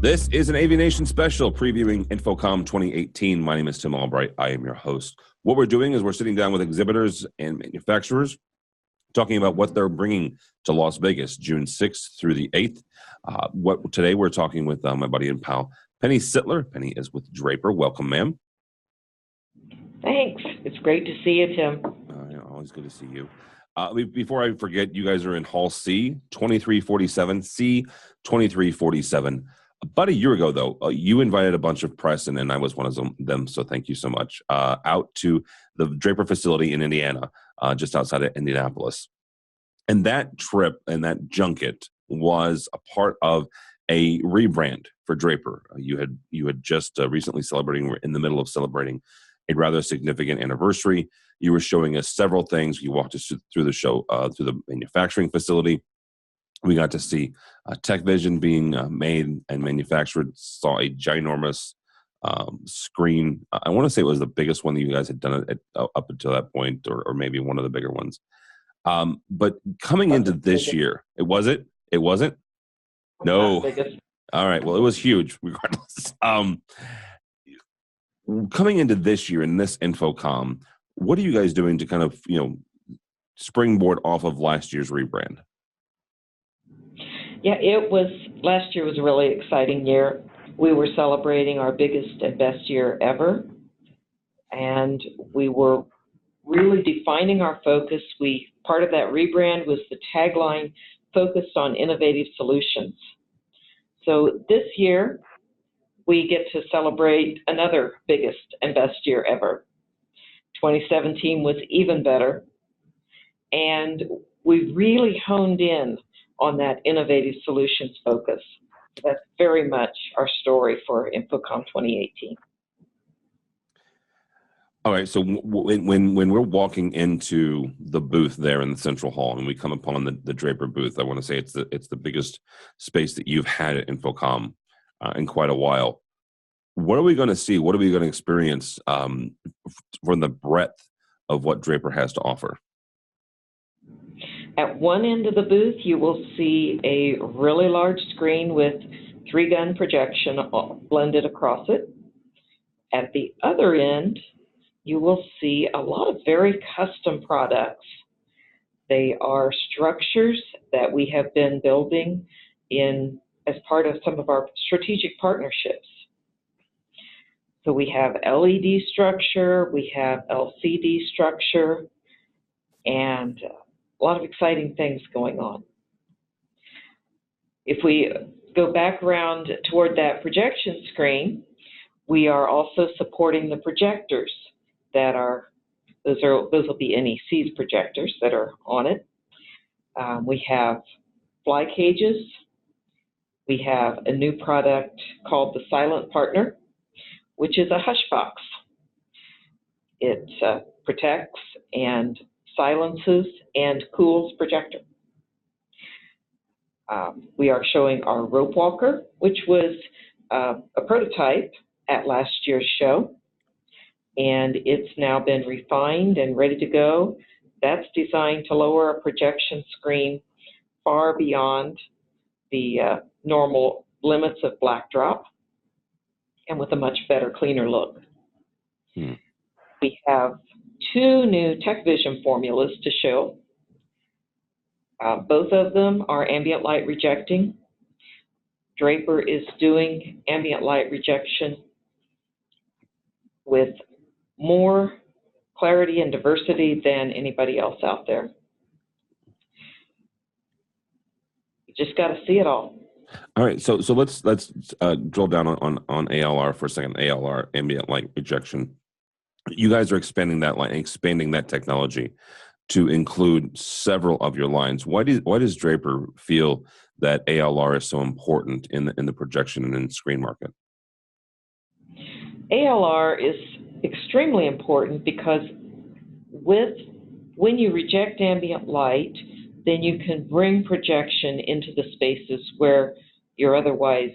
This is an AVNation special previewing InfoComm 2018. My name is Tim Albright. I am your host. What we're doing is we're sitting down with exhibitors and manufacturers talking about what they're bringing to Las Vegas, June 6th through the 8th. Today we're talking with my buddy and pal, Penny Sittler. Penny is with Draper. Welcome, ma'am. Thanks. It's great to see you, Tim. Always good to see you. Before I forget, you guys are in Hall C, 2347, C 2347. About a year ago, though, you invited a bunch of press, and I was one of them, so thank you so much, out to the Draper facility in Indiana, just outside of Indianapolis. And that trip and that junket was a part of a rebrand for Draper. You had just recently we're in the middle of celebrating a rather significant anniversary. You were showing us several things. You walked us through the show, through the manufacturing facility. We got to see TechVision being made and manufactured, saw a ginormous screen. I want to say it was the biggest one that you guys had done up until that point, or maybe one of the bigger ones. But coming into this year, it wasn't? No. All right, well, it was huge regardless. Coming into this year in this InfoComm, what are you guys doing to kind of, springboard off of last year's rebrand? Yeah, last year was a really exciting year. We were celebrating our biggest and best year ever, and we were really defining our focus. Part of that rebrand was the tagline, focused on innovative solutions. So this year, we get to celebrate another biggest and best year ever. 2017 was even better, and we really honed in on that innovative solutions focus. That's very much our story for InfoComm 2018. All right, so when we're walking into the booth there in the central hall and we come upon the Draper booth, I want to say it's the biggest space that you've had at InfoComm in quite a while. What are we going to see? What are we going to experience from the breadth of what Draper has to offer? At one end of the booth, you will see a really large screen with 3-gun projection blended across it. At the other end, you will see a lot of very custom products. They are structures that we have been building as part of some of our strategic partnerships. So we have LED structure, we have LCD structure, and a lot of exciting things going on. If we go back around toward that projection screen, we are also supporting the projectors that those will be NEC's projectors that are on it. We have fly cages. We have a new product called the Silent Partner, which is a hush box. It protects and silences and cools projector. We are showing our rope walker, which was a prototype at last year's show, and it's now been refined and ready to go. That's designed to lower a projection screen far beyond the normal limits of black drop and with a much better, cleaner look. We have 2 new TechVision formulas to show. Both of them are ambient light rejecting. Draper is doing ambient light rejection with more clarity and diversity than anybody else out there. You just got to see it all. All right, so let's drill down on ALR for a second. ALR, ambient light rejection. You guys are expanding that technology to include several of your lines. Why does Draper feel that ALR is so important in the projection and in screen market? ALR is extremely important because when you reject ambient light, then you can bring projection into the spaces where you otherwise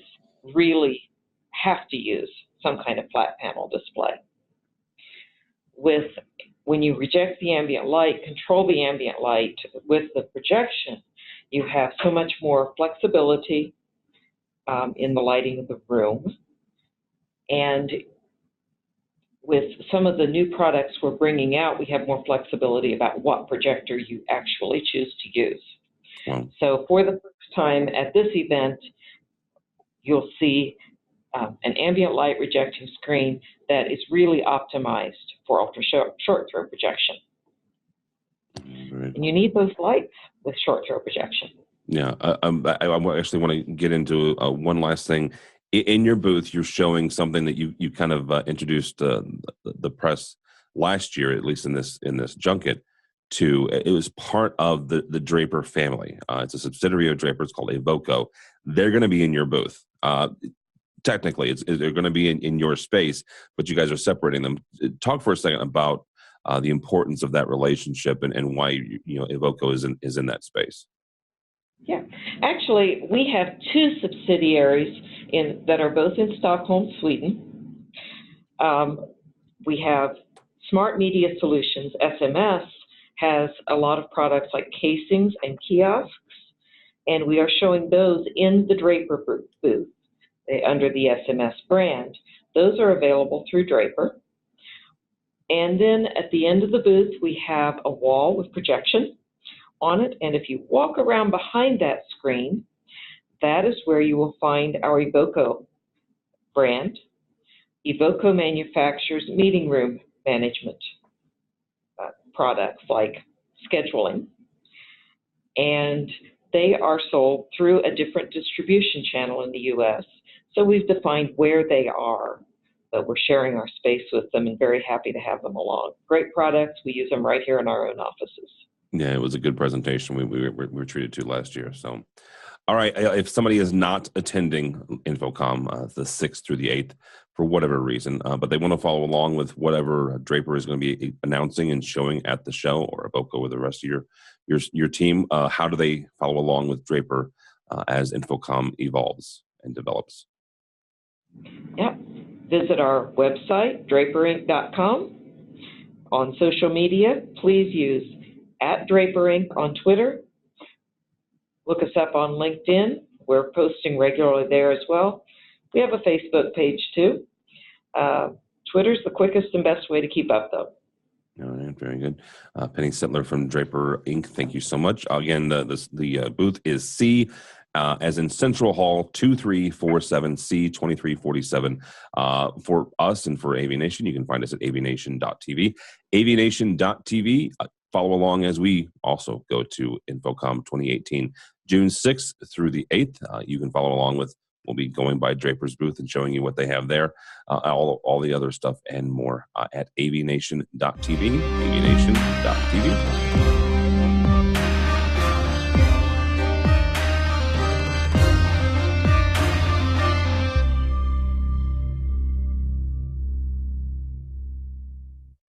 really have to use some kind of flat panel display. When you reject the ambient light, control the ambient light with the projection, you have so much more flexibility, in the lighting of the room. And with some of the new products we're bringing out, we have more flexibility about what projector you actually choose to use. Wow. So for the first time at this event, you'll see an ambient light projecting screen that is really optimized for ultra short throw projection. Right. And you need those lights with short throw projection. Yeah, I actually want to get into one last thing. In your booth, you're showing something that you kind of introduced the press last year, at least in this junket. It was part of the Draper family. It's a subsidiary of Draper. It's called Evoco. They're going to be in your booth. Technically, they're going to be in your space, but you guys are separating them. Talk for a second about the importance of that relationship and why Evoco is in that space. Yeah, actually, we have two subsidiaries that are both in Stockholm, Sweden. We have Smart Media Solutions, SMS, has a lot of products like casings and kiosks, and we are showing those in the Draper booth under the SMS brand. Those are available through Draper. And then at the end of the booth, we have a wall with projection on it, and if you walk around behind that screen, that is where you will find our Evoco brand. Evoco manufactures meeting room management products like scheduling, and they are sold through a different distribution channel in the U.S., so we've defined where they are, but we're sharing our space with them and very happy to have them along. Great products. We use them right here in our own offices. Yeah, it was a good presentation. We were treated to last year. So, all right, if somebody is not attending InfoComm the 6th through the 8th for whatever reason, but they want to follow along with whatever Draper is going to be announcing and showing at the show, or Evoco with the rest of your team, how do they follow along with Draper as InfoComm evolves and develops? Yep. Visit our website, draperinc.com. On social media, please use @DraperInc on Twitter. Look us up on LinkedIn. We're posting regularly there as well. We have a Facebook page too. Twitter's the quickest and best way to keep up, though. All right, very good. Penny Sittler from Draper Inc. Thank you so much. Again, the booth is C, as in Central Hall 2347 C 2347. For us and for AVNation, you can find us at avnation.tv. avnation.tv. Follow along as we also go to InfoComm 2018, June 6th through the 8th. You can follow along with. We'll be going by Draper's booth and showing you what they have there, all the other stuff and more at avnation.tv, avnation.tv.